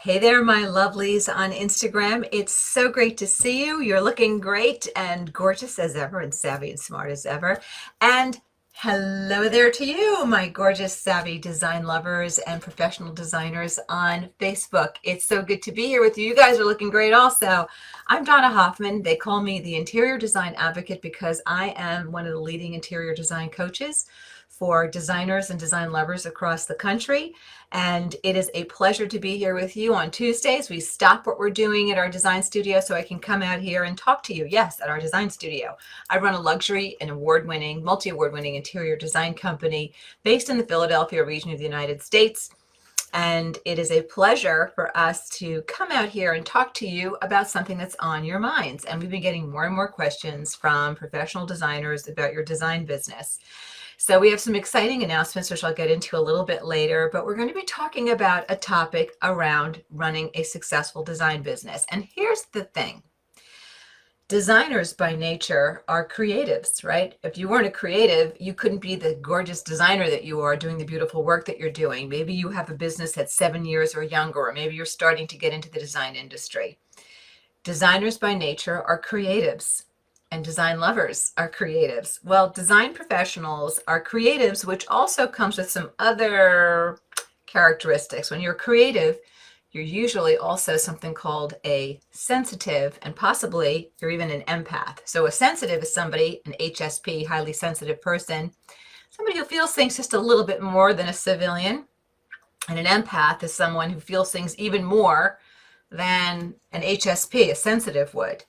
Hey there, my lovelies on Instagram. It's so great to see you. You're looking great and gorgeous as ever and savvy and smart as ever. And hello there to you, my gorgeous, savvy design lovers and professional designers on Facebook. It's so good to be here with you. You guys are looking great also. I'm Donna Hoffman. They call me the Interior Design Advocate because I am one of the leading interior design coaches for designers and design lovers across the country. And it is a pleasure to be here with you on Tuesdays. We stop what we're doing at our design studio so I can come out here and talk to you. Yes, at our design studio. I run a luxury and award-winning, multi-award-winning interior design company based in the Philadelphia region of the United States. And it is a pleasure for us to come out here and talk to you about something that's on your minds. And we've been getting more and more questions from professional designers about your design business. So we have some exciting announcements, which I'll get into a little bit later, but we're going to be talking about a topic around running a successful design business. And here's the thing. Designers by nature are creatives, right? If you weren't a creative, you couldn't be the gorgeous designer that you are doing the beautiful work that you're doing. Maybe you have a business that's 7 years or younger, or maybe you're starting to get into the design industry. Designers by nature are creatives. And design lovers are creatives. Well, design professionals are creatives, which also comes with some other characteristics. When you're creative, you're usually also something called a sensitive, and possibly you're even an empath. So a sensitive is somebody, an HSP, highly sensitive person, somebody who feels things just a little bit more than a civilian. And an empath is someone who feels things even more than an HSP, a sensitive, would.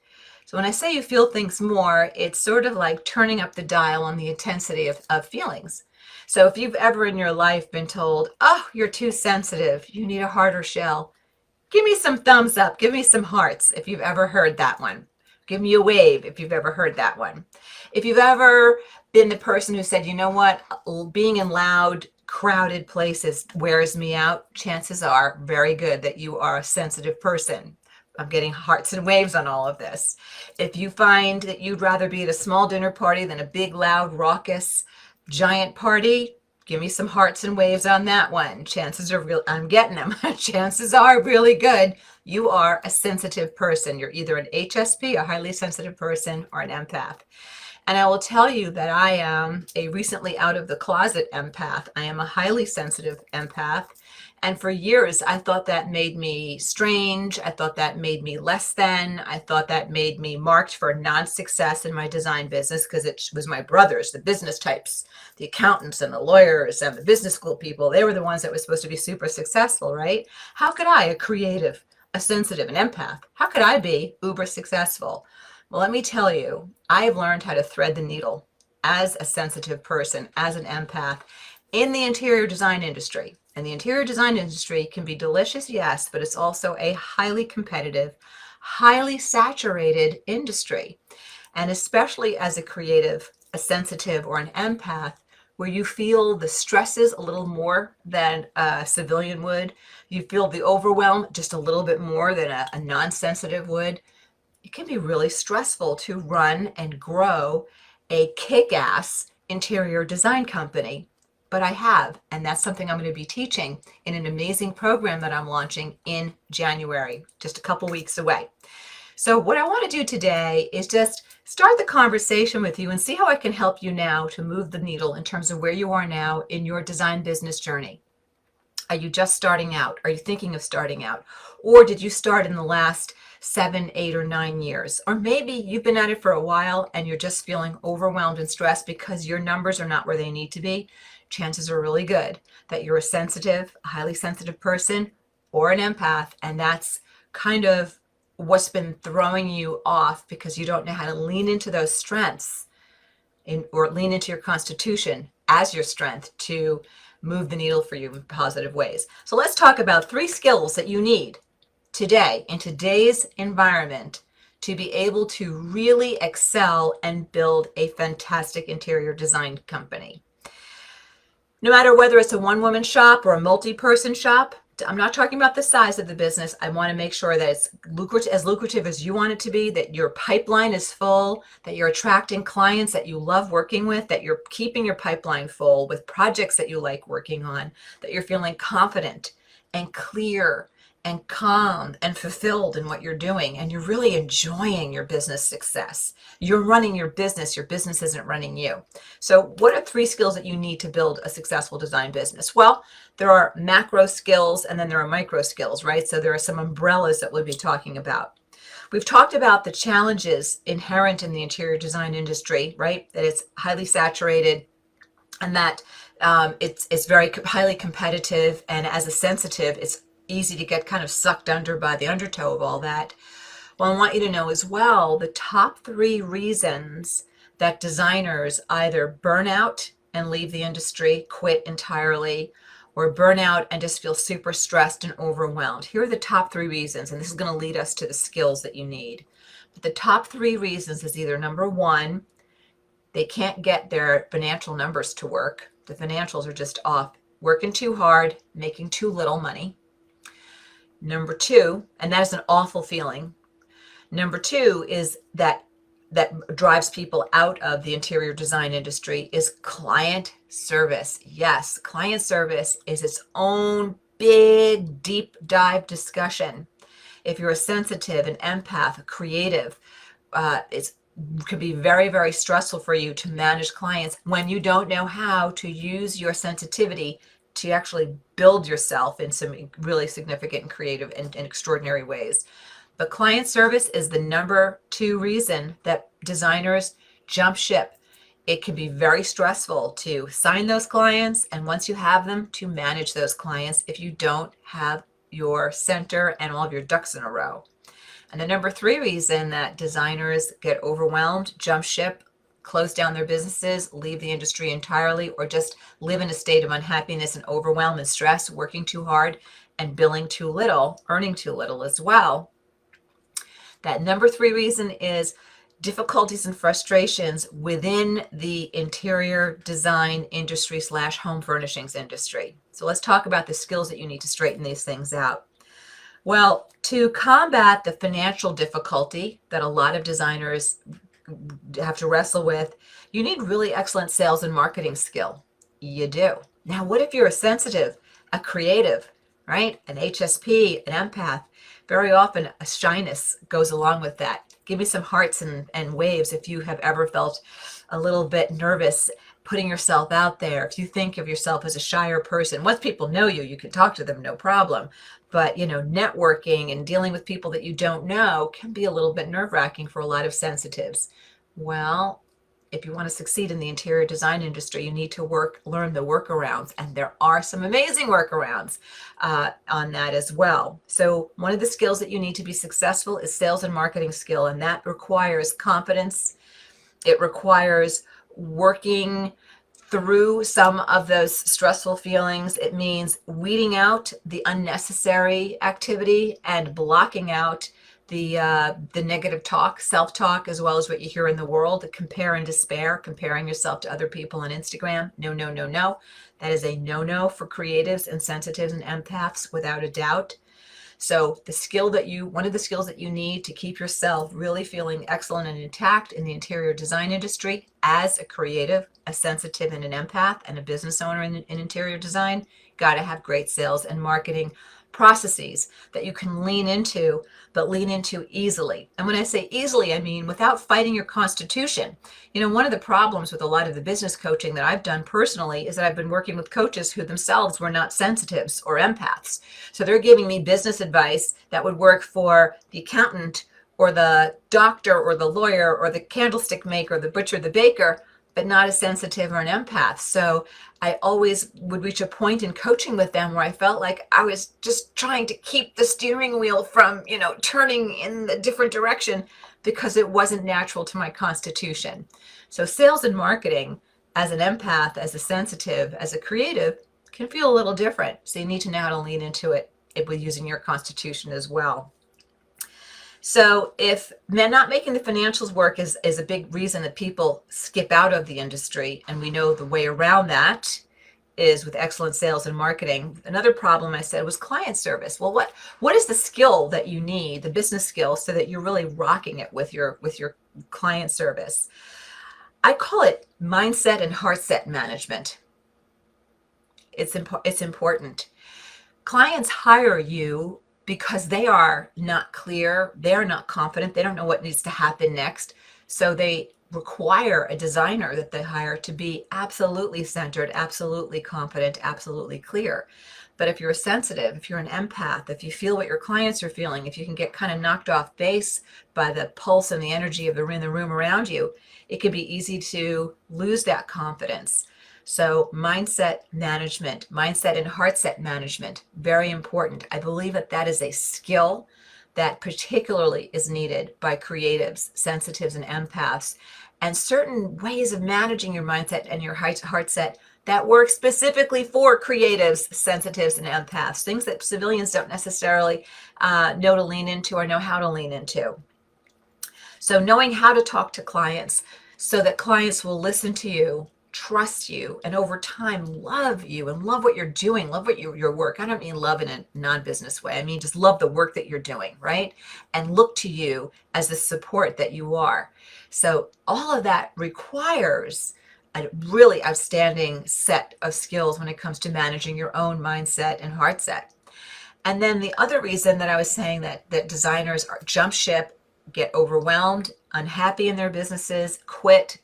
So when I say you feel things more, it's sort of like turning up the dial on the intensity of feelings. So if you've ever in your life been told, oh, you're too sensitive, you need a harder shell, give me some thumbs up, give me some hearts if you've ever heard that one. Give me a wave if you've ever heard that one. If you've ever been the person who said, you know what, being in loud, crowded places wears me out, chances are very good that you are a sensitive person. I'm getting hearts and waves on all of this. If you find that you'd rather be at a small dinner party than a big, loud, raucous, giant party, give me some hearts and waves on that one. Chances are real, I'm getting them. Chances are really good. You are a sensitive person. You're either an HSP, a highly sensitive person, or an empath. And I will tell you that I am a recently out of the closet empath. I am a highly sensitive empath. And for years, I thought that made me strange. I thought that made me less than. I thought that made me marked for non-success in my design business because it was my brothers, the business types, the accountants and the lawyers and the business school people. They were the ones that were supposed to be super successful, right? How could I, a creative, a sensitive, an empath, how could I be uber successful? Well, let me tell you, I've learned how to thread the needle as a sensitive person, as an empath, in the interior design industry. And the interior design industry can be delicious, yes, but it's also a highly competitive, highly saturated industry. And especially as a creative, a sensitive, or an empath, where you feel the stresses a little more than a civilian would, you feel the overwhelm just a little bit more than a non-sensitive would, it can be really stressful to run and grow a kick-ass interior design company. But I have, and that's something I'm going to be teaching in an amazing program that I'm launching in January, just a couple weeks away. So what I want to do today is just start the conversation with you and see how I can help you now to move the needle in terms of where you are now in your design business journey. Are you just starting out? Are you thinking of starting out? Or did you start in the last 7, 8, or 9 years? Or maybe you've been at it for a while and you're just feeling overwhelmed and stressed because your numbers are not where they need to be. Chances are really good that you're a sensitive, a highly sensitive person or an empath, and that's kind of what's been throwing you off because you don't know how to lean into those strengths or lean into your constitution as your strength to move the needle for you in positive ways. So let's talk about 3 skills that you need today in today's environment to be able to really excel and build a fantastic interior design company. No matter whether it's a one-woman shop or a multi-person shop, I'm not talking about the size of the business. I want to make sure that it's as lucrative as you want it to be, that your pipeline is full, that you're attracting clients that you love working with, that you're keeping your pipeline full with projects that you like working on, that you're feeling confident and clear and calm and fulfilled in what you're doing, and you're really enjoying your business success. You're running your business isn't running you. So what are 3 skills that you need to build a successful design business? Well, there are macro skills and then there are micro skills, right? So there are some umbrellas that we'll be talking about. We've talked about the challenges inherent in the interior design industry, right? That it's highly saturated and that it's very highly competitive, and as a sensitive, it's easy to get kind of sucked under by the undertow of all that. Well, I want you to know as well the top 3 reasons that designers either burn out and leave the industry, quit entirely, or burn out and just feel super stressed and overwhelmed. Here are the top 3 reasons, and this is going to lead us to the skills that you need. But the top 3 reasons is either number 1, they can't get their financial numbers to work. The financials are just off, working too hard, making too little money. Number 2, and that is an awful feeling. Number 2 is that drives people out of the interior design industry is client service. Yes, client service is its own big, deep dive discussion. If you're a sensitive, an empath, a creative, it could be very, very stressful for you to manage clients when you don't know how to use your sensitivity to actually build yourself in some really significant and creative and extraordinary ways. But client service is the number 2 reason that designers jump ship. It can be very stressful to sign those clients, and once you have them, to manage those clients if you don't have your center and all of your ducks in a row. And the number 3 reason that designers get overwhelmed, jump ship, close down their businesses, leave the industry entirely, or just live in a state of unhappiness and overwhelm and stress, working too hard and billing too little, earning too little as well. That number 3 reason is difficulties and frustrations within the interior design industry / home furnishings industry. So let's talk about the skills that you need to straighten these things out. Well, to combat the financial difficulty that a lot of designers have to wrestle with, you need really excellent sales and marketing skill. You do. Now, what if you're a sensitive, a creative, right? An HSP, an empath? Very often a shyness goes along with that. Give me some hearts and waves if you have ever felt a little bit nervous putting yourself out there. If you think of yourself as a shyer person, once people know you, you can talk to them, no problem. But, networking and dealing with people that you don't know can be a little bit nerve-wracking for a lot of sensitives. Well, if you want to succeed in the interior design industry, you need to learn the workarounds, and there are some amazing workarounds on that as well. So one of the skills that you need to be successful is sales and marketing skill, and that requires confidence. It requires working through some of those stressful feelings. It means weeding out the unnecessary activity and blocking out the negative talk, self-talk, as well as what you hear in the world, the compare and despair, comparing yourself to other people on Instagram. No, no, no, no. That is a no-no for creatives and sensitives and empaths, without a doubt. So one of the skills that you need to keep yourself really feeling excellent and intact in the interior design industry as a creative, a sensitive, and an empath, and a business owner in interior design, got to have great sales and marketing processes that you can lean into, but lean into easily. And when I say easily, I mean without fighting your constitution. One of the problems with a lot of the business coaching that I've done personally is that I've been working with coaches who themselves were not sensitives or empaths. So they're giving me business advice that would work for the accountant or the doctor or the lawyer or the candlestick maker, the butcher, the baker, but not a sensitive or an empath. So I always would reach a point in coaching with them where I felt like I was just trying to keep the steering wheel from, turning in a different direction because it wasn't natural to my constitution. So sales and marketing as an empath, as a sensitive, as a creative can feel a little different. So you need to know how to lean into it with using your constitution as well. So if not making the financials work is a big reason that people skip out of the industry, and we know the way around that is with excellent sales and marketing. Another problem I said was client service. Well, what is the skill that you need, the business skill, so that you're really rocking it with your client service? I call it mindset and heart set management. It's important. Clients hire you because they are not clear, they're not confident, they don't know what needs to happen next. So they require a designer that they hire to be absolutely centered, absolutely confident, absolutely clear. But if you're sensitive, if you're an empath, if you feel what your clients are feeling, if you can get kind of knocked off base by the pulse and the energy of the room around you, it can be easy to lose that confidence. So mindset management, mindset and heart set management, very important. I believe that that is a skill that particularly is needed by creatives, sensitives, and empaths, and certain ways of managing your mindset and your heart set that work specifically for creatives, sensitives, and empaths, things that civilians don't necessarily know to lean into or know how to lean into. So knowing how to talk to clients so that clients will listen to you, trust you, and over time love you and love what you're doing, love what your work. I don't mean love in a non-business way. I mean just love the work that you're doing, right? And look to you as the support that you are. So all of that requires a really outstanding set of skills when it comes to managing your own mindset and heart set. And then the other reason that I was saying that designers jump ship, get overwhelmed, unhappy in their businesses, quit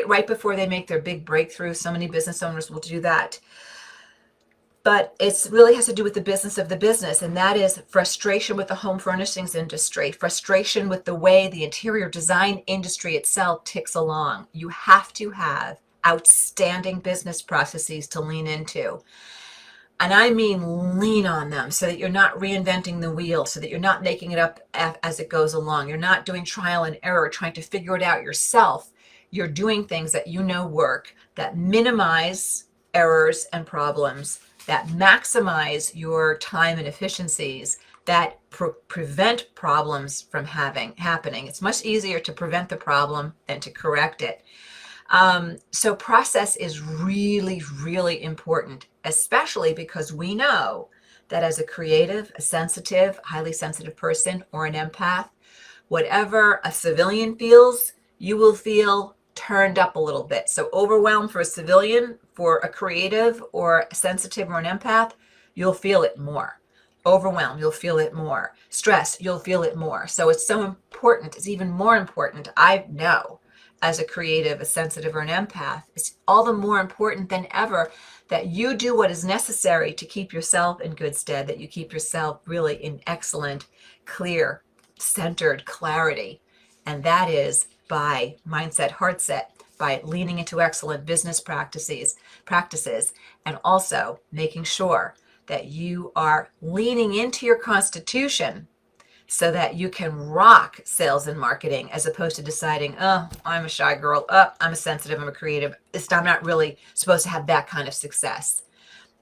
right before they make their big breakthrough. So many business owners will do that. But it really has to do with the business of the business, and that is frustration with the home furnishings industry, frustration with the way the interior design industry itself ticks along. You have to have outstanding business processes to lean into. And I mean lean on them so that you're not reinventing the wheel, so that you're not making it up as it goes along. You're not doing trial and error, trying to figure it out yourself. You're doing things that you know work, that minimize errors and problems, that maximize your time and efficiencies, that prevent problems from happening. It's much easier to prevent the problem than to correct it. So process is really, really important, especially because we know that as a creative, a sensitive, highly sensitive person, or an empath, whatever a civilian feels, you will feel turned up a little bit. So overwhelmed for a civilian, for a creative or a sensitive or an empath, you'll feel it more. Overwhelmed, you'll feel it more. Stress, you'll feel it more. So it's so important. It's even more important, I know, as a creative, a sensitive, or an empath. It's all the more important than ever that you do what is necessary to keep yourself in good stead, that you keep yourself really in excellent, clear, centered clarity. And that is by mindset, heart set, by leaning into excellent business practices, and also making sure that you are leaning into your constitution so that you can rock sales and marketing, as opposed to deciding, oh, I'm a shy girl, oh, I'm a sensitive, I'm a creative, I'm not really supposed to have that kind of success.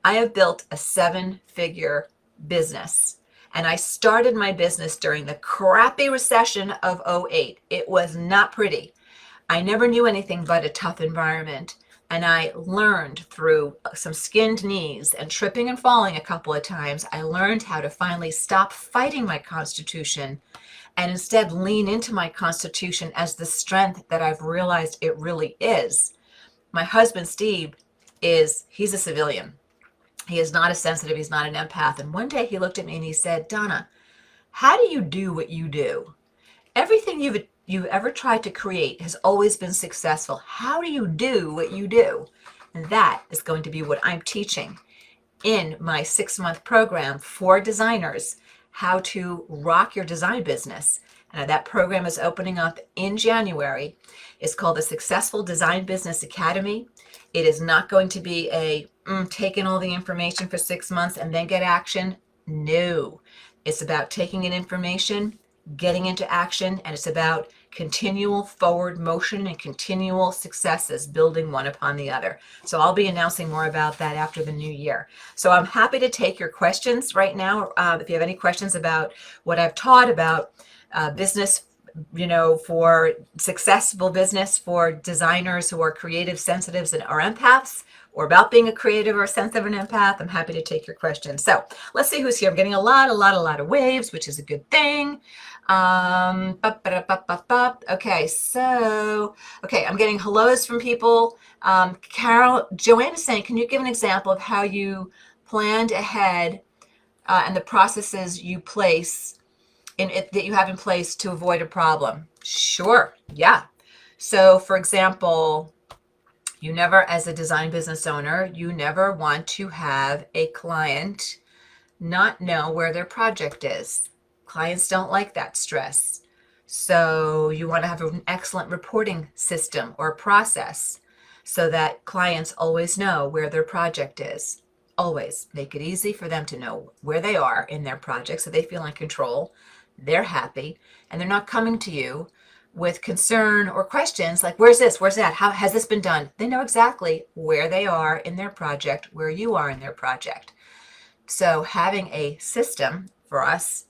I have built a 7-figure business, and I started my business during the crappy recession of '08. It was not pretty. I never knew anything but a tough environment. And I learned through some skinned knees and tripping and falling a couple of times, I learned how to finally stop fighting my constitution and instead lean into my constitution as the strength that I've realized it really is. My husband, Steve, he's a civilian. He is not a sensitive, he's not an empath. And one day he looked at me and he said, Donna, how do you do what you do? Everything you've ever tried to create has always been successful. How do you do what you do? And that is going to be what I'm teaching in my 6-month program for designers, how to rock your design business. And that program is opening up in January. It's called the Successful Design Business Academy. It is not going to be a take in all the information for 6 months and then get action. No, it's about taking in information, getting into action, and it's about continual forward motion and continual successes, building one upon the other. So I'll be announcing more about that after the new year. So I'm happy to take your questions right now. If you have any questions about what I've taught about business, for successful business for designers who are creative, sensitives, and are empaths, or about being a creative or a sensitive and empath, I'm happy to take your questions. So let's see who's here. I'm getting a lot of waves, which is a good thing. Okay, I'm getting hellos from people. Joanne is saying, can you give an example of how you planned ahead and the processes you place in it that you have in place to avoid a problem? Sure, yeah. So for example, you never, as a design business owner, you never want to have a client not know where their project is. Clients don't like that stress. So you want to have an excellent reporting system or process so that clients always know where their project is. Always make it easy for them to know where they are in their project so they feel in control, they're happy, and they're not coming to you with concern or questions like, where's this, where's that, how has this been done? They know exactly where they are in their project, where you are in their project. So having a system for us,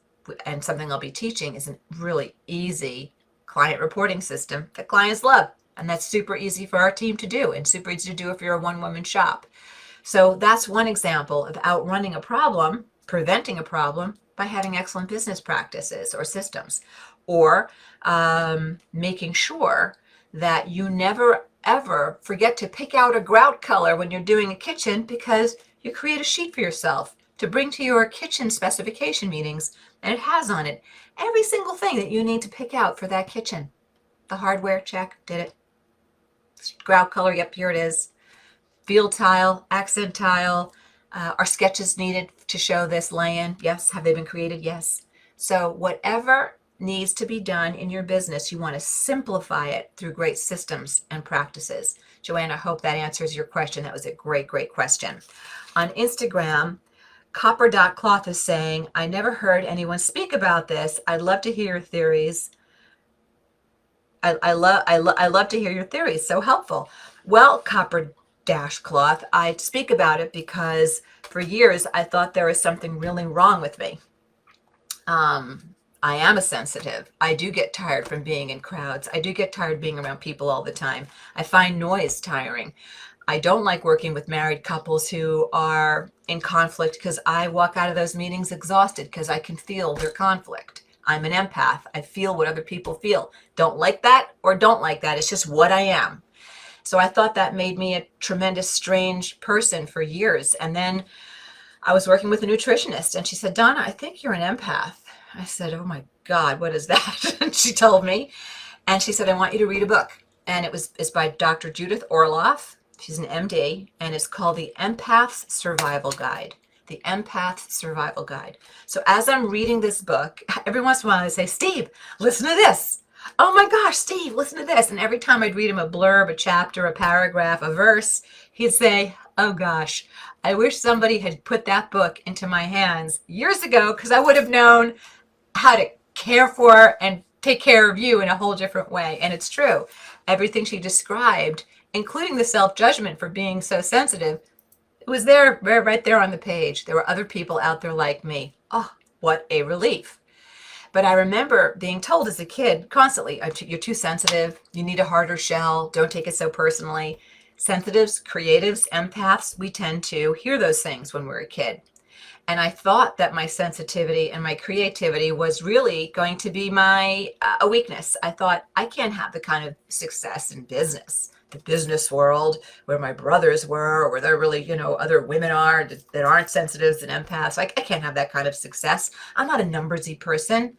and something I'll be teaching, is a really easy client reporting system that clients love. And that's super easy for our team to do, and super easy to do if you're a one-woman shop. So that's one example of outrunning a problem, preventing a problem, by having excellent business practices or systems, or making sure that you never ever forget to pick out a grout color when you're doing a kitchen, because you create a sheet for yourself to bring to your kitchen specification meetings, and it has on it every single thing that you need to pick out for that kitchen. The hardware, check, did it. Grout color, yep, here it is. Field tile, accent tile, are sketches needed to show this lay-in? Yes. Have they been created? Yes. So whatever needs to be done in your business, you want to simplify it through great systems and practices. Joanne, I hope that answers your question. That was a great, great question. On Instagram, Copper.cloth is saying, I never heard anyone speak about this. I'd love to hear your theories. I love to hear your theories. So helpful. Well, Copper-cloth, I speak about it because for years I thought there was something really wrong with me. I am a sensitive. I do get tired from being in crowds. I do get tired being around people all the time. I find noise tiring. I don't like working with married couples who are in conflict, because I walk out of those meetings exhausted because I can feel their conflict. I'm an empath. I feel what other people feel. Don't like that or don't like that. It's just what I am. So I thought that made me a tremendous, strange person for years. And then I was working with a nutritionist, and she said, Donna, I think you're an empath. I said, oh my God, what is that? And she told me, and she said, I want you to read a book. And it's by Dr. Judith Orloff. She's an MD, and it's called The Empaths Survival Guide. The Empaths Survival Guide. So as I'm reading this book, every once in a while I say, Steve, listen to this. Oh my gosh, Steve, listen to this. And every time I'd read him a blurb, a chapter, a paragraph, a verse, he'd say, oh gosh, I wish somebody had put that book into my hands years ago, because I would have known how to care for and take care of you in a whole different way. And it's true. Everything she described, including the self-judgment for being so sensitive, it was there, right there on the page. There were other people out there like me. Oh, what a relief. But I remember being told as a kid constantly, you're too sensitive, you need a harder shell, don't take it so personally. Sensitives, creatives, empaths, we tend to hear those things when we're a kid. And I thought that my sensitivity and my creativity was really going to be my a weakness. I thought, I can't have the kind of success in business, the business world, where my brothers were, or where there really, other women are that aren't sensitives and empaths. I can't have that kind of success. I'm not a numbersy person.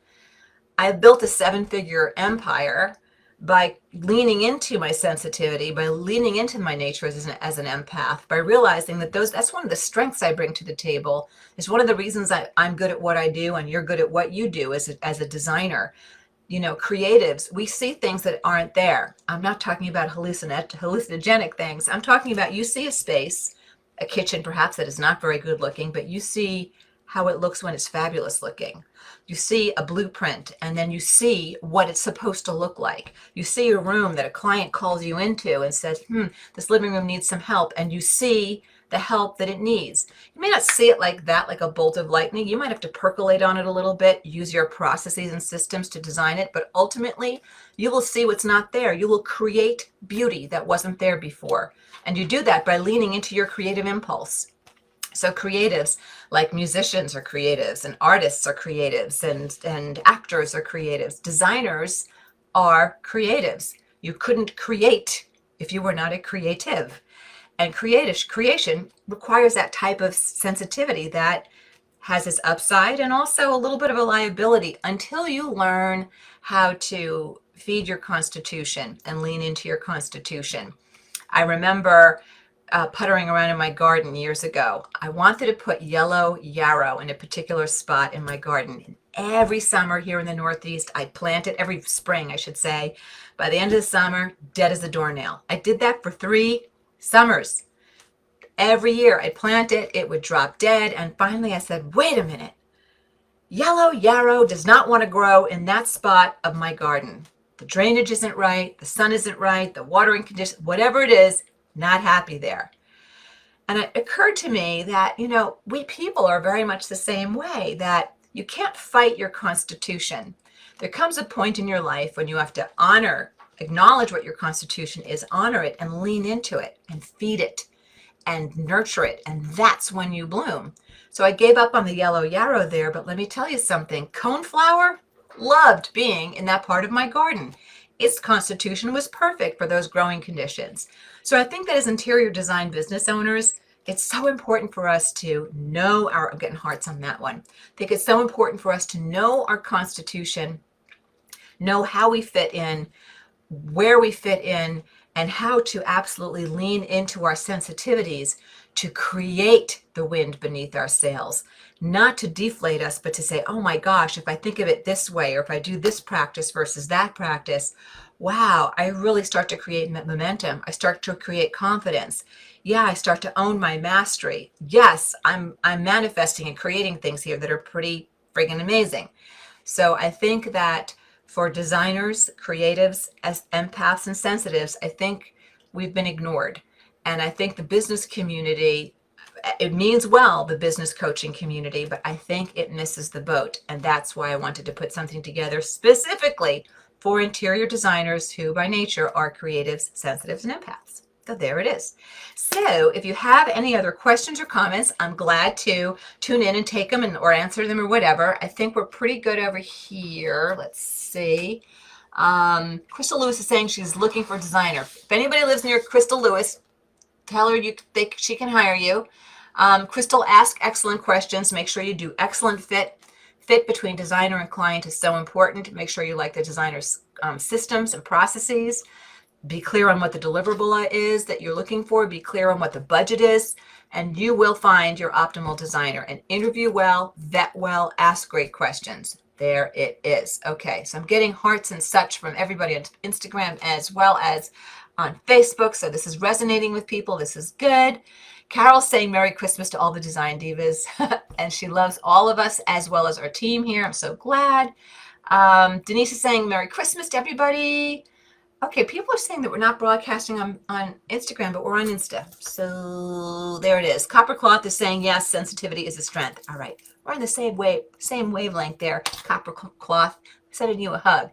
I built a 7-figure empire by leaning into my sensitivity, by leaning into my nature as an empath, by realizing that that's one of the strengths I bring to the table. It's one of the reasons I'm good at what I do and you're good at what you do as a designer. Creatives, we see things that aren't there. I'm not talking about hallucinogenic things. I'm talking about, you see a space, a kitchen perhaps that is not very good looking, but you see how it looks when it's fabulous looking. You see a blueprint, and then you see what it's supposed to look like. You see a room that a client calls you into and says, this living room needs some help, and you see the help that it needs. You may not see it like that, like a bolt of lightning. You might have to percolate on it a little bit, use your processes and systems to design it, but ultimately you will see what's not there. You will create beauty that wasn't there before. And you do that by leaning into your creative impulse. So creatives, like musicians, are creatives, and artists are creatives, and actors are creatives. Designers are creatives. You couldn't create if you were not a creative. And creation requires that type of sensitivity that has its upside and also a little bit of a liability until you learn how to feed your constitution and lean into your constitution. I remember puttering around in my garden years ago. I wanted to put yellow yarrow in a particular spot in my garden. Every summer here in the Northeast, I'd plant it, every spring, I should say. By the end of the summer, dead as a doornail. I did that for 3 summers. Every year I'd plant it, it would drop dead. And finally I said, wait a minute. Yellow yarrow does not want to grow in that spot of my garden. The drainage isn't right, the sun isn't right, the watering conditions, whatever it is, not happy there. And it occurred to me that, we people are very much the same way, that you can't fight your constitution. There comes a point in your life when you have to acknowledge what your constitution is, honor it, and lean into it, and feed it, and nurture it, and that's when you bloom. So I gave up on the yellow yarrow there, but let me tell you something. Coneflower loved being in that part of my garden. Its constitution was perfect for those growing conditions. So I think that as interior design business owners, it's so important for us to know I'm getting hearts on that one. I think it's so important for us to know our constitution, know how we fit in, where we fit in, and how to absolutely lean into our sensitivities to create the wind beneath our sails, not to deflate us, but to say, oh my gosh, if I think of it this way, or if I do this practice versus that practice, wow, I really start to create momentum. I start to create confidence. Yeah, I start to own my mastery. Yes, I'm manifesting and creating things here that are pretty friggin' amazing. So I think that for designers, creatives, as empaths and sensitives, I think we've been ignored. And I think the business community, it means well, the business coaching community, but I think it misses the boat. And that's why I wanted to put something together specifically for interior designers who by nature are creatives, sensitives, and empaths. So there it is. So if you have any other questions or comments, I'm glad to tune in and take them or answer them or whatever. I think we're pretty good over here. Let's see. Crystal Lewis is saying she's looking for a designer. If anybody lives near Crystal Lewis, tell her she can hire you. Crystal, ask excellent questions. Make sure you do excellent fit. Fit between designer and client is so important. Make sure you like the designer's systems and processes. Be clear on what the deliverable is that you're looking for. Be clear on what the budget is, and you will find your optimal designer. And interview well, vet well, ask great questions. There it is. Okay, so I'm getting hearts and such from everybody on Instagram as well as on Facebook. So this is resonating with people. This is good. Carol's saying Merry Christmas to all the design divas, and she loves all of us as well as our team here. I'm so glad. Denise is saying Merry Christmas to everybody. Okay, people are saying that we're not broadcasting on Instagram, but we're on Insta. So there it is. Copper Cloth is saying, yes, sensitivity is a strength. All right, we're on the same wavelength there, Copper Cloth. Sending you a hug.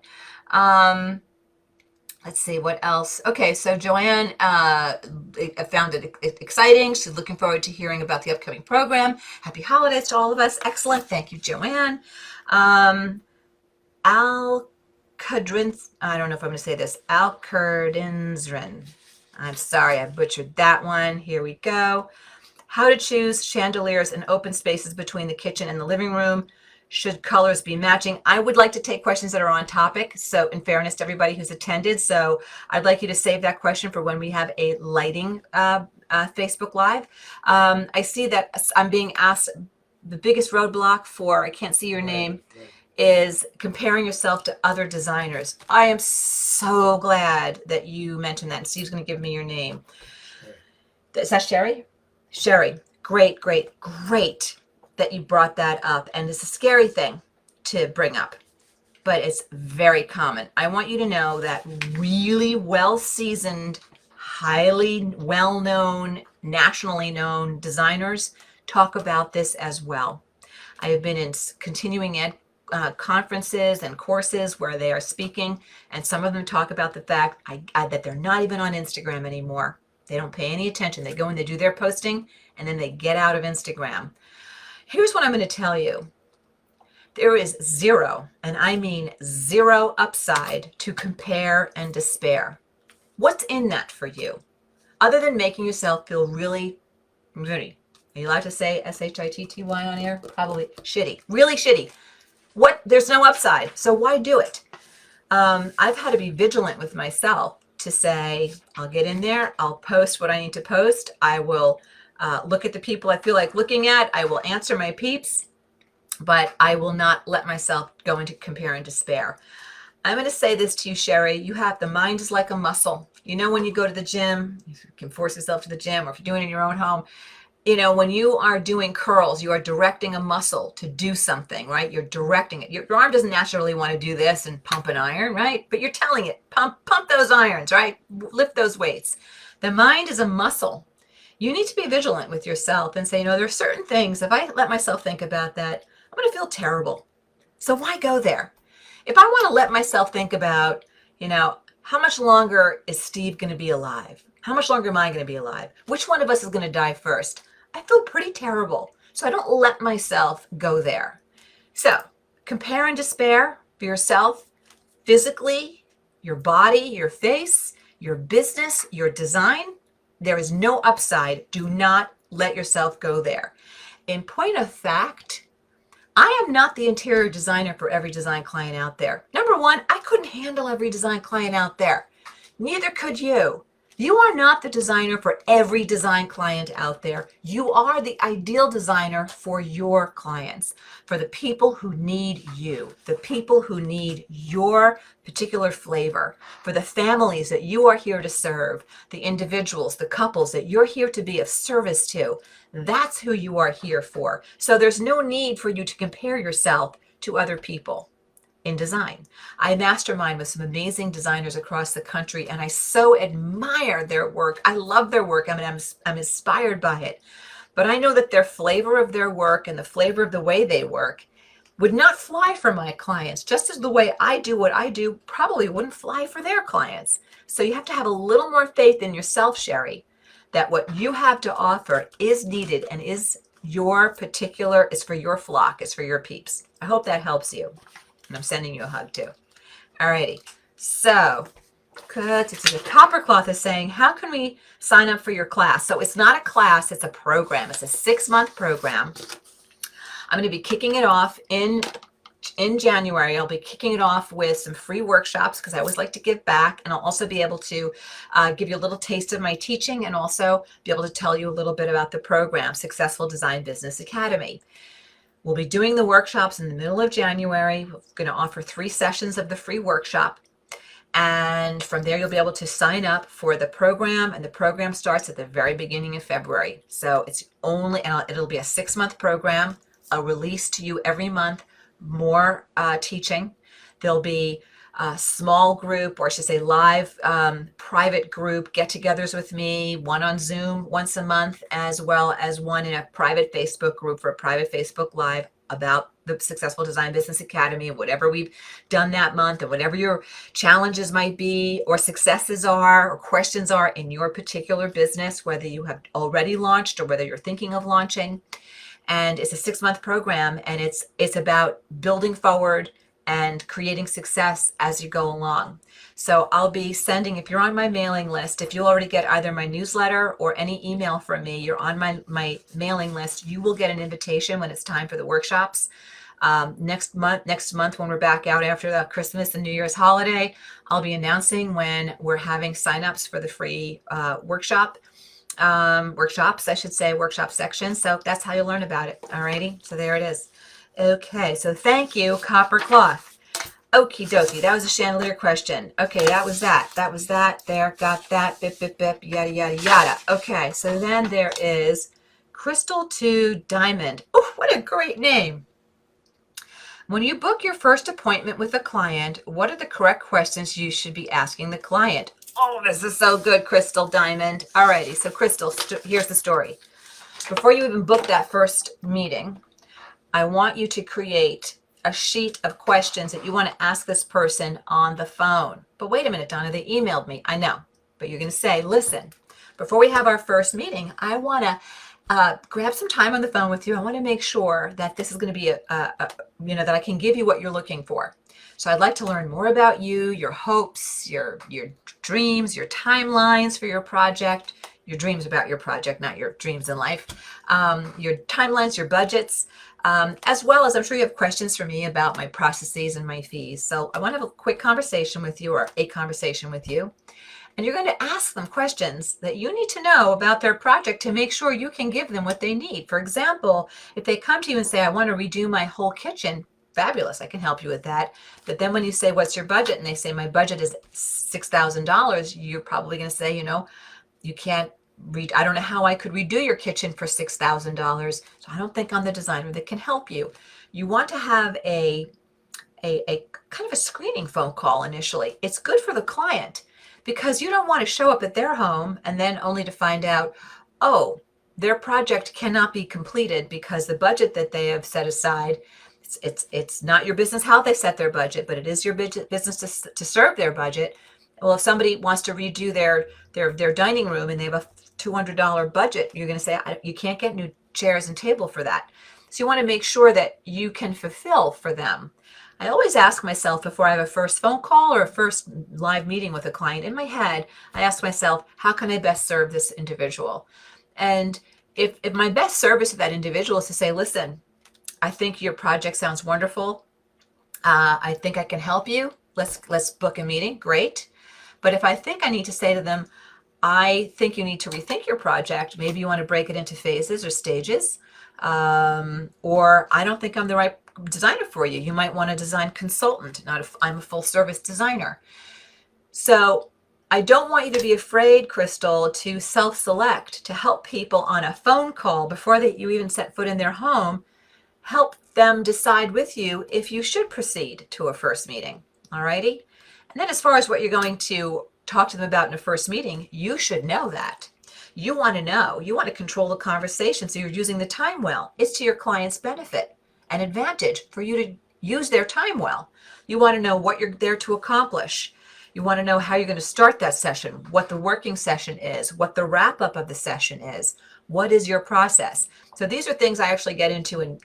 Let's see, what else? Okay, so Joanne found it exciting. She's looking forward to hearing about the upcoming program. Happy holidays to all of us. Excellent. Thank you, Joanne. I don't know if I'm going to say this. Alkerdinzren. I'm sorry, I butchered that one. Here we go. How to choose chandeliers and open spaces between the kitchen and the living room. Should colors be matching? I would like to take questions that are on topic. So in fairness to everybody who's attended. So I'd like you to save that question for when we have a lighting Facebook Live. I see that I'm being asked the biggest roadblock for, I can't see your name, is comparing yourself to other designers. I am so glad that you mentioned that. And Steve's going to give me your name. Is that Sherry? Sherry, great that you brought that up. And it's a scary thing to bring up, but it's very common. I want you to know that really well-seasoned, highly well-known, nationally known designers talk about this as well. I have been in continuing ed conferences and courses where they are speaking, and some of them talk about the fact that they're not even on Instagram anymore. They don't pay any attention. They go and they do their posting, and then they get out of Instagram. Here's what I'm going to tell you. There is zero, and I mean zero, upside to compare and despair. What's in that for you? Other than making yourself feel really, Are you allowed to say SHITTY on air? Probably shitty, really shitty. There's no upside, so why do it? I've had to be vigilant with myself to say, I'll get in there, I'll post what I need to post, I will look at the people I feel like looking at, I will answer my peeps, but I will not let myself go into compare and despair. I'm going to say this to you, Sherry. The mind is like a muscle. You know, when you go to the gym, you can force yourself to the gym, or if you're doing it in your own home, you know, when you are doing curls, you are directing a muscle to do something, right? You're directing it. Your arm doesn't naturally want to do this and pump an iron, right? But you're telling it, pump those irons, right? Lift those weights. The mind is a muscle. You need to be vigilant with yourself and say, you know, there are certain things, if I let myself think about that, I'm going to feel terrible. So why go there? If I want to let myself think about, you know, how much longer is Steve going to be alive? How much longer am I going to be alive? Which one of us is going to die first? I feel pretty terrible. So I don't let myself go there. So compare and despair for yourself, physically, your body, your face, your business, your design. There is no upside. Do not let yourself go there. In point of fact, I am not the interior designer for every design client out there. Number one, I couldn't handle every design client out there. Neither could you. You are not the designer for every design client out there. You are the ideal designer for your clients, for the people who need you, the people who need your particular flavor, for the families that you are here to serve, the individuals, the couples that you're here to be of service to. That's who you are here for. So there's no need for you to compare yourself to other people. In design, I mastermind with some amazing designers across the country, and I so admire their work. I love their work. I mean, I'm inspired by it, but I know that their flavor of their work and the flavor of the way they work would not fly for my clients, just as the way I do what I do probably wouldn't fly for their clients. So you have to have a little more faith in yourself, Sherry, that what you have to offer is needed and is your particular, is for your flock, is for your peeps. I hope that helps you. And I'm sending you a hug too. Alrighty. So, the Copper Cloth is saying, how can we sign up for your class? So it's not a class, it's a program. It's a 6-month program. I'm going to be kicking it off in January. I'll be kicking it off with some free workshops because I always like to give back. And I'll also be able to give you a little taste of my teaching and also be able to tell you a little bit about the program, Successful Design Business Academy. We'll be doing the workshops in the middle of January. We're going to offer 3 sessions of the free workshop. And from there, you'll be able to sign up for the program. And the program starts at the very beginning of February. So it'll be a 6-month program. I'll release to you every month more teaching. There'll be a small group, or I should say live private group get-togethers with me, one on Zoom once a month, as well as one in a private Facebook group for a private Facebook Live about the Successful Design Business Academy and whatever we've done that month and whatever your challenges might be or successes are or questions are in your particular business, whether you have already launched or whether you're thinking of launching. And it's a 6-month program, and it's about building forward and creating success as you go along. So I'll be sending, if you're on my mailing list, if you already get either my newsletter or any email from me, you're on my mailing list, you will get an invitation when it's time for the workshops. Next month when we're back out after the Christmas and New Year's holiday, I'll be announcing when we're having signups for the free workshop section. So that's how you learn about it. Alrighty, so there it is. Okay, so thank you, Copper Cloth. Okie dokie, that was a chandelier question. Okay, that was that. There, got that, bip, bip, bip, yada, yada, yada. Okay, so then there is Crystal to Diamond. Oh, what a great name. When you book your first appointment with a client, what are the correct questions you should be asking the client? Oh, this is so good, Crystal Diamond. Alrighty, so Crystal, here's the story. Before you even book that first meeting, I want you to create a sheet of questions that you want to ask this person on the phone. But wait a minute, Donna, they emailed me. I know, but you're going to say, listen, before we have our first meeting, I want to grab some time on the phone with you. I want to make sure that this is going to be that I can give you what you're looking for. So I'd like to learn more about you, your hopes, your dreams, your timelines for your project, your dreams about your project, not your dreams in life, your timelines, your budgets, as well as I'm sure you have questions for me about my processes and my fees. So I want to have a quick conversation with you, or a conversation with you. And you're going to ask them questions that you need to know about their project to make sure you can give them what they need. For example, if they come to you and say, I want to redo my whole kitchen, fabulous, I can help you with that. But then when you say, what's your budget? And they say, my budget is $6,000, you're probably going to say, you can't I don't know how I could redo your kitchen for $6,000. So I don't think I'm the designer that can help you. You want to have a kind of a screening phone call initially. It's good for the client because you don't want to show up at their home and then only to find out, oh, their project cannot be completed because the budget that they have set aside, it's not your business how they set their budget, but it is your business to serve their budget. Well, if somebody wants to redo their dining room and they have a $200 budget, you're going to say, you can't get new chairs and table for that. So you want to make sure that you can fulfill for them. I always ask myself before I have a first phone call or a first live meeting with a client, in my head, I ask myself, how can I best serve this individual? And if my best service to that individual is to say, listen, I think your project sounds wonderful. I think I can help you. Let's book a meeting. Great. But if I think I need to say to them, I think you need to rethink your project. Maybe you want to break it into phases or stages. Or I don't think I'm the right designer for you. You might want a design consultant. I'm a full service designer. So I don't want you to be afraid, Crystal, to self-select, to help people on a phone call before you even set foot in their home. Help them decide with you if you should proceed to a first meeting. All righty. And then as far as what you're going to talk to them about in a first meeting, you should know that. You want to know. You want to control the conversation so you're using the time well. It's to your client's benefit and advantage for you to use their time well. You want to know what you're there to accomplish. You want to know how you're going to start that session, what the working session is, what the wrap-up of the session is, what is your process. So these are things I actually get into in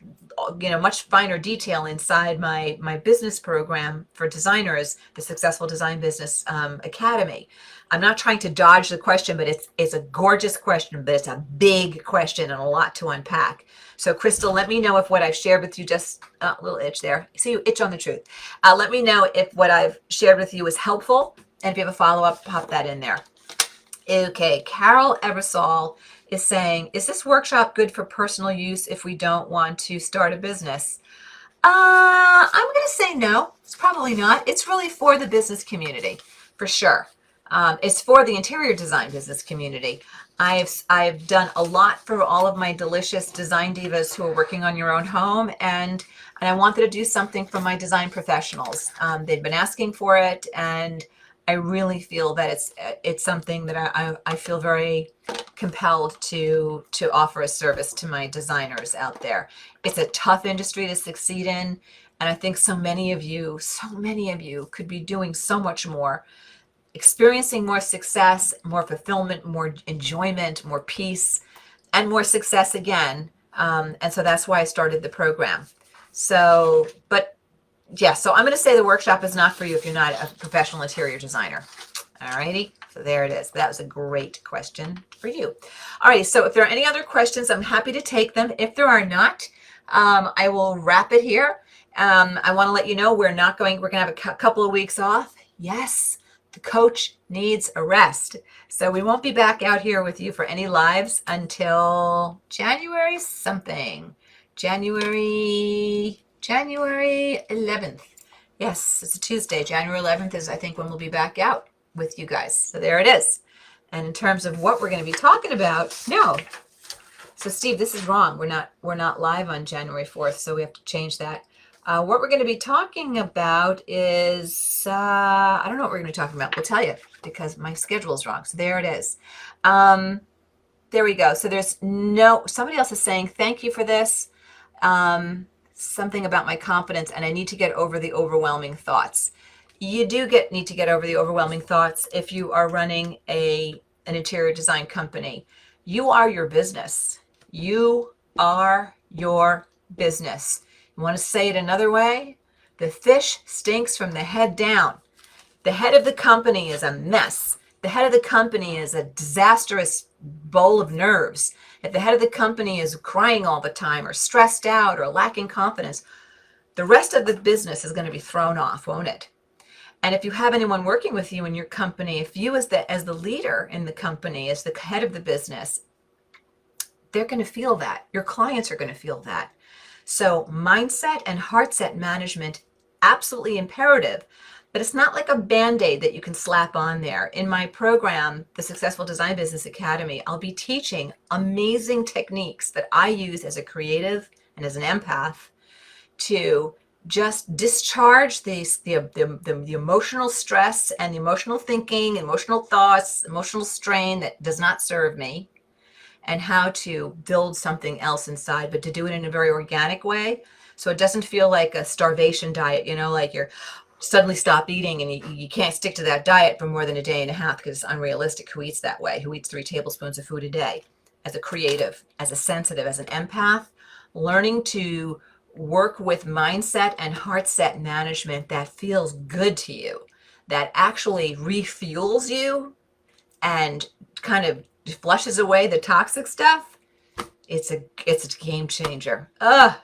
much finer detail inside my business program for designers, the Successful Design Business Academy. I'm not trying to dodge the question, but it's a gorgeous question, but it's a big question and a lot to unpack. So Crystal, let me know if what I've shared with you, just a little itch there. See you itch on the truth. Let me know if what I've shared with you is helpful. And if you have a follow-up, pop that in there. Okay, Carol Eversole is saying, is this workshop good for personal use if we don't want to start a business? I'm going to say no. It's probably not. It's really for the business community, for sure. It's for the interior design business community. I've done a lot for all of my delicious design divas who are working on your own home, and I wanted to do something for my design professionals. They've been asking for it, and I really feel that it's something that I feel very compelled to offer a service to my designers out there. It's a tough industry to succeed in, and I think so many of you could be doing so much more, experiencing more success, more fulfillment, more enjoyment, more peace, and more success again. And so that's why I started the program. So, but yeah, so I'm going to say the workshop is not for you if you're not a professional interior designer. All righty. So there it is. That was a great question for you. All right. So if there are any other questions, I'm happy to take them. If there are not, I will wrap it here. I want to let you know we're going to have a couple of weeks off. Yes. The coach needs a rest. So we won't be back out here with you for any lives until January something. January 11th. Yes, it's a Tuesday. January 11th is, I think, when we'll be back out with you guys. So there it is. And in terms of what we're going to be talking about, no. So Steve, this is wrong. We're not live on January 4th, so we have to change that. What we're going to be talking about is, I don't know what we're going to be talking about. We'll tell you because my schedule is wrong. So there it is. There we go. So somebody else is saying, thank you for this. Something about my confidence, and I need to get over the overwhelming thoughts. You do need to get over the overwhelming thoughts if you are running an interior design company. You are your business. You are your business. You want to say it another way? The fish stinks from the head down. The head of the company is a mess. the head of the company is a disastrous bowl of nerves, if the head of the company is crying all the time or stressed out or lacking confidence, the rest of the business is going to be thrown off, won't it? And if you have anyone working with you in your company, if you as the leader in the company, as the head of the business, they're going to feel that. Your clients are going to feel that. So mindset and heart set management, absolutely imperative. But it's not like a Band-Aid that you can slap on there. In my program, the Successful Design Business Academy, I'll be teaching amazing techniques that I use as a creative and as an empath to just discharge the emotional stress and the emotional thinking, emotional thoughts, emotional strain that does not serve me, and how to build something else inside, but to do it in a very organic way. So it doesn't feel like a starvation diet, like you're suddenly stop eating and you can't stick to that diet for more than a day and a half because it's unrealistic. Who eats that way? Who eats 3 tablespoons of food a day? As a creative, as a sensitive, as an empath, learning to work with mindset and heart set management that feels good to you, that actually refuels you and kind of flushes away the toxic stuff, it's a game changer.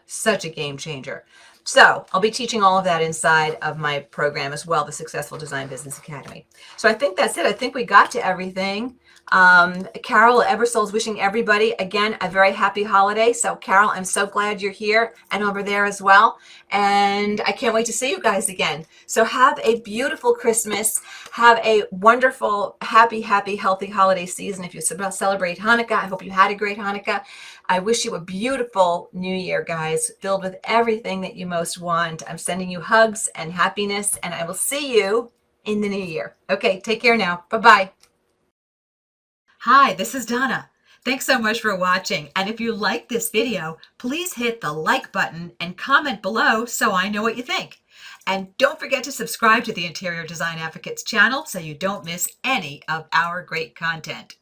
Such a game changer. So I'll be teaching all of that inside of my program as well, the Successful Design Business Academy. So I think that's it. I think we got to everything. Carol Eversole is wishing everybody, again, a very happy holiday. So Carol, I'm so glad you're here and over there as well. And I can't wait to see you guys again. So have a beautiful Christmas. Have a wonderful, happy, healthy holiday season. If you celebrate Hanukkah, I hope you had a great Hanukkah. I wish you a beautiful new year, guys, filled with everything that you most want. I'm sending you hugs and happiness, and I will see you in the new year. Okay, take care now. Bye-bye. Hi, this is Donna. Thanks so much for watching. And if you like this video, please hit the like button and comment below so I know what you think. And don't forget to subscribe to the Interior Design Advocates channel so you don't miss any of our great content.